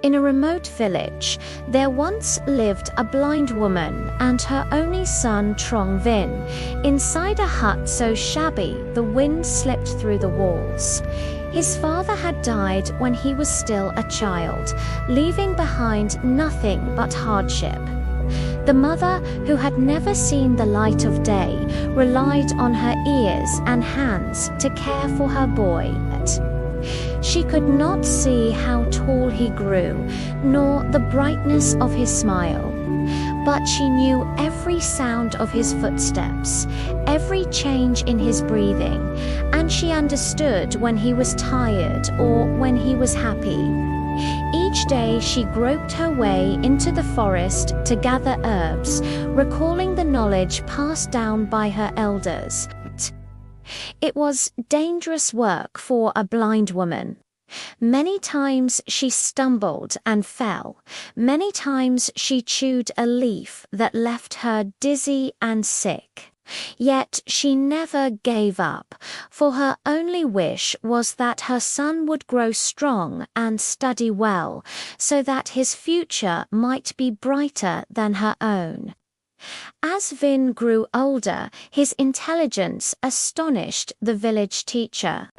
In a remote village, there once lived a blind woman and her only son Truong Vinh, inside a hut so shabby the wind slipped through the walls. His father had died when he was still a child, leaving behind nothing but hardship. The mother, who had never seen the light of day, relied on her ears and hands to care for her boy. She could not see how tall he grew, nor the brightness of his smile. But she knew every sound of his footsteps, every change in his breathing, and she understood when he was tired or when he was happy. Each day she groped her way into the forest to gather herbs, recalling the knowledge passed down by her elders. It was dangerous work for a blind woman. Many times she stumbled and fell. Many times she chewed a leaf that left her dizzy and sick. Yet she never gave up, for her only wish was that her son would grow strong and study well, so that his future might be brighter than her own. As Vinh grew older, his intelligence astonished the village teacher.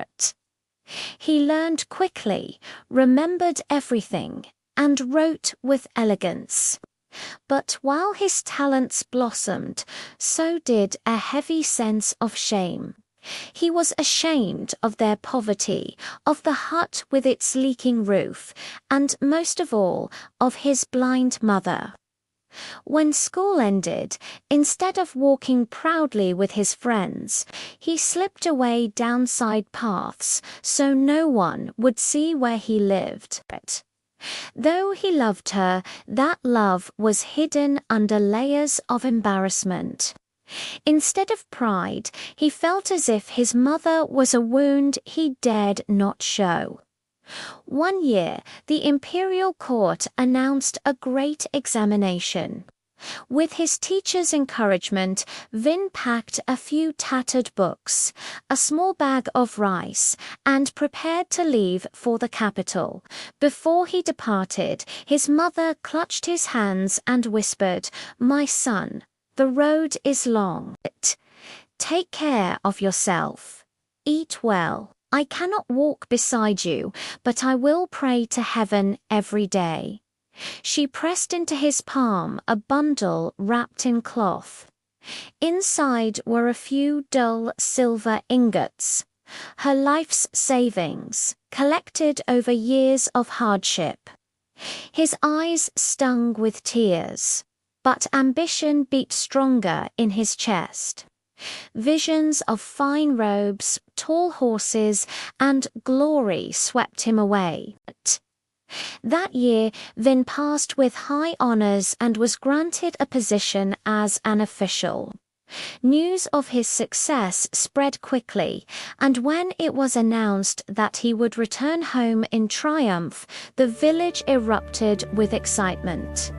He learned quickly, remembered everything, and wrote with elegance. But while his talents blossomed, so did a heavy sense of shame. He was ashamed of their poverty, of the hut with its leaking roof, and most of all, of his blind mother. When school ended, instead of walking proudly with his friends, he slipped away down side paths so no one would see where he lived. Though he loved her, that love was hidden under layers of embarrassment. Instead of pride, he felt as if his mother was a wound he dared not show. One year, the imperial court announced a great examination. With his teacher's encouragement, Vinh packed a few tattered books, a small bag of rice, and prepared to leave for the capital. Before he departed, his mother clutched his hands and whispered, "My son, the road is long. Take care of yourself. Eat well. I cannot walk beside you, but I will pray to heaven every day." She pressed into his palm a bundle wrapped in cloth. Inside were a few dull silver ingots, her life's savings, collected over years of hardship. His eyes stung with tears, but ambition beat stronger in his chest. Visions of fine robes, tall horses, and glory swept him away. That year, Vinh passed with high honors and was granted a position as an official. News of his success spread quickly, and when it was announced that he would return home in triumph, the village erupted with excitement.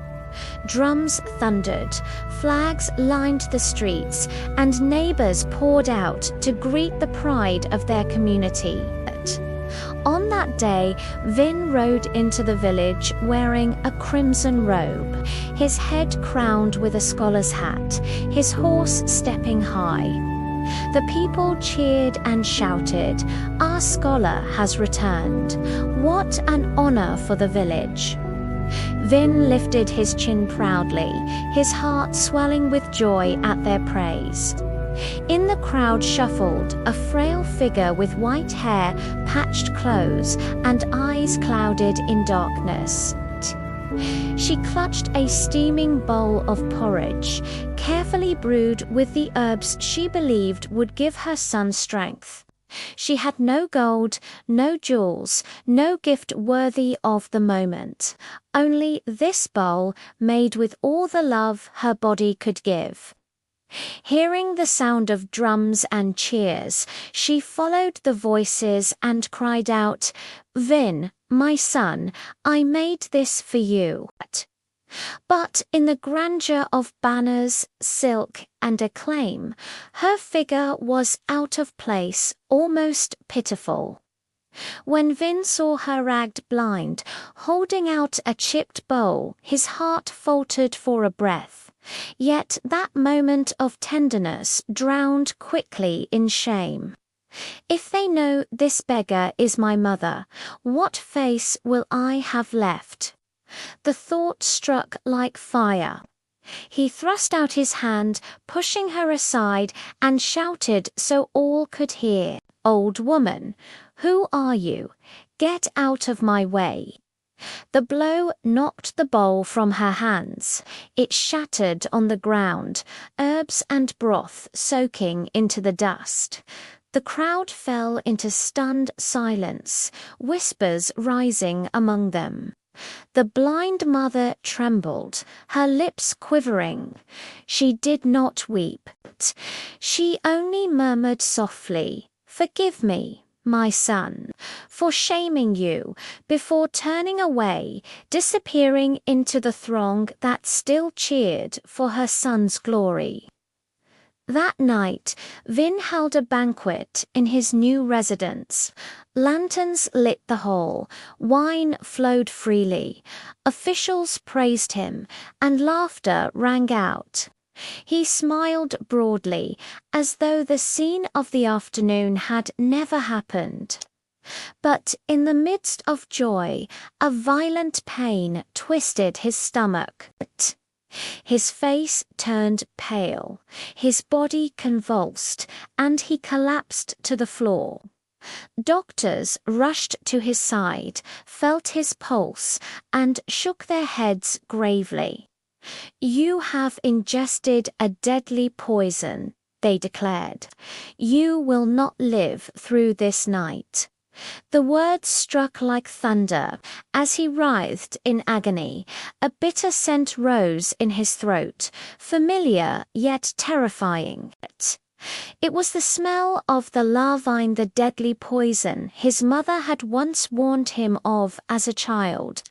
Drums thundered, flags lined the streets, and neighbors poured out to greet the pride of their community. On that day, Vinh rode into the village wearing a crimson robe, his head crowned with a scholar's hat, his horse stepping high. The people cheered and shouted, "Our scholar has returned. What an honor for the village." Vinh lifted his chin proudly, his heart swelling with joy at their praise. In the crowd shuffled a frail figure with white hair, patched clothes, and eyes clouded in darkness. She clutched a steaming bowl of porridge, carefully brewed with the herbs she believed would give her son strength. She had no gold, no jewels, no gift worthy of the moment, only this bowl made with all the love her body could give. Hearing the sound of drums and cheers, she followed the voices and cried out, "Vinh, my son, I made this for you." But in the grandeur of banners, silk, and acclaim, her figure was out of place, almost pitiful. When Vinh saw her ragged blind, holding out a chipped bowl, his heart faltered for a breath. Yet that moment of tenderness drowned quickly in shame. If they know this beggar is my mother, what face will I have left? The thought struck like fire. He thrust out his hand, pushing her aside, and shouted so all could hear, "Old woman, who are you? Get out of my way." The blow knocked the bowl from her hands. It shattered on the ground, herbs and broth soaking into the dust. The crowd fell into stunned silence, whispers rising among them. The blind mother trembled, her lips quivering. She did not weep. She only murmured softly, "Forgive me, my son, for shaming you," before turning away, disappearing into the throng that still cheered for her son's glory. That night, Vinh held a banquet in his new residence. Lanterns lit the hall, wine flowed freely, officials praised him, and laughter rang out. He smiled broadly, as though the scene of the afternoon had never happened. But in the midst of joy, a violent pain twisted his stomach. His face turned pale, his body convulsed, and he collapsed to the floor. Doctors rushed to his side, felt his pulse, and shook their heads gravely. "You have ingested a deadly poison," they declared. "You will not live through this night." The words struck like thunder. As he writhed in agony, a bitter scent rose in his throat, familiar yet terrifying. It was the smell of the larvae, the deadly poison his mother had once warned him of as a child.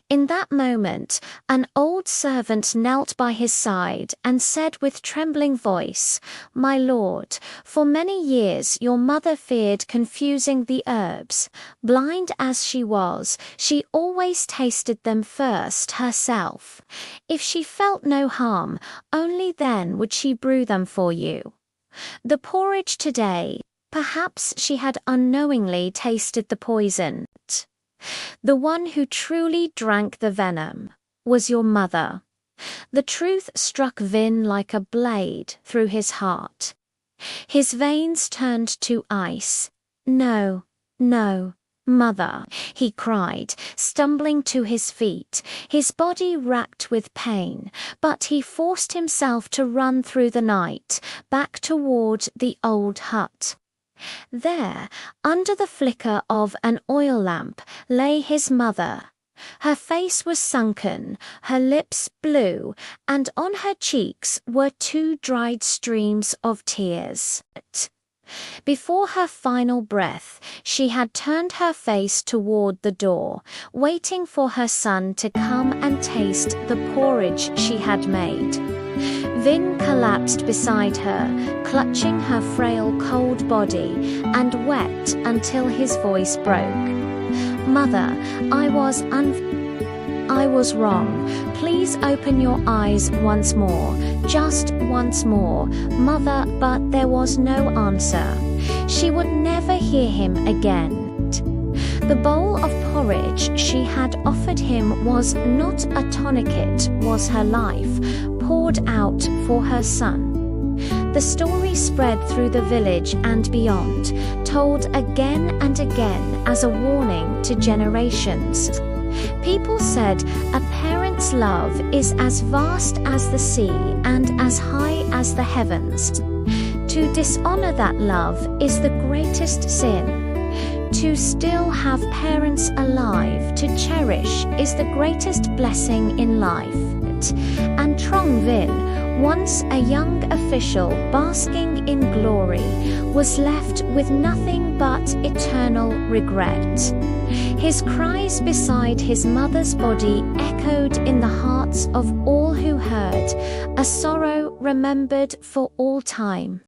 In that moment, an old servant knelt by his side and said with trembling voice, "My lord, for many years your mother feared confusing the herbs. Blind as she was, she always tasted them first herself. If she felt no harm, only then would she brew them for you. The porridge today, perhaps she had unknowingly tasted the poison. The one who truly drank the venom was your mother." The truth struck Vinh like a blade through his heart. His veins turned to ice. "No, no, mother," he cried, stumbling to his feet, his body racked with pain, but he forced himself to run through the night, back toward the old hut. There, under the flicker of an oil lamp, lay his mother. Her face was sunken, her lips blue, and on her cheeks were 2 dried streams of tears. Before her final breath, she had turned her face toward the door, waiting for her son to come and taste the porridge she had made. Vinh collapsed beside her, clutching her frail cold body, and wept until his voice broke. "Mother, I was wrong. Please open your eyes once more, just once more, mother." But there was no answer. She would never hear him again. The bowl of porridge she had offered him was not a tourniquet, was her life, poured out for her son. The story spread through the village and beyond, told again and again as a warning to generations. People said a parent's love is as vast as the sea and as high as the heavens. To dishonor that love is the greatest sin. To still have parents alive to cherish is the greatest blessing in life. And Truong Vinh, once a young official basking in glory, was left with nothing but eternal regret. His cries beside his mother's body echoed in the hearts of all who heard, a sorrow remembered for all time.